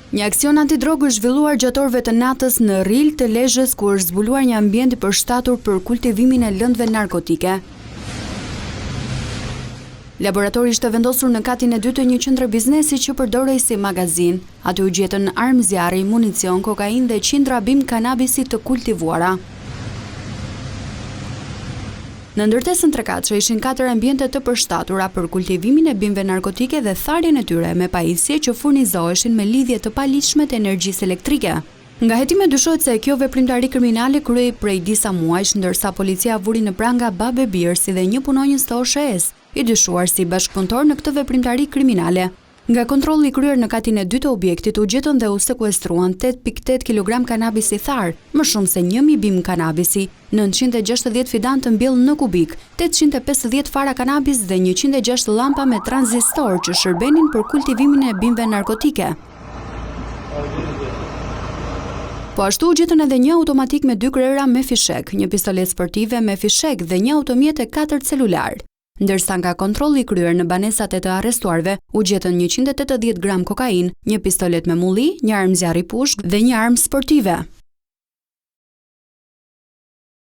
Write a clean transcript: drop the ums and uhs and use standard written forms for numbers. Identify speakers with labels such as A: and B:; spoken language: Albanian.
A: Një aksion antidrogë është zhvilluar gjatë orëve të natës në Ril të Lezhës, ku është zbuluar një ambient i përshtatur për kultivimin e lëndëve narkotike. Laboratori ishte vendosur në katin e dytë të një qendre biznesi që përdorej si magazin. Aty u gjetën armë zjarri, municion, kokainë dhe qindra bim kanabisi të kultivuara. Në ndërtesën trekatëshe ishin 4 ambiente të përshtatura për kultivimin e bimëve narkotike dhe tharjen e tyre me pajisje që furnizoheshin me lidhje të paligjshme të energjisë elektrike. Nga hetimet dyshohet se kjo veprimtari kriminale kryhej prej disa muajsh, ndërsa policia vuri në pranga Babe Birsi dhe një punonjës të OSHE-s, i dyshuar si bashkëpunëtor në këtë veprimtari kriminale. Nga kontrolli i kryer në katin e dytë të objektit u gjetën dhe u sekuestruan 8.8 kg kanabisi thar, më shumë se 1.000 bim kanabisi, 960 fidan të mbjellë në kubik, 850 fara kanabis dhe 106 lampa me tranzistor që shërbenin për kultivimin e bimëve narkotike. Po ashtu u gjetën edhe një automatik me 2 krera me fishek, një pistolet sportive me fishek dhe një automjet e 4 celular. Ndërsa nga kontrolli kryer në banesat e të arrestuarve, u gjetën 180 gram kokainë, një pistolet me mulli, një armë zjarri pushk dhe një armë sportive.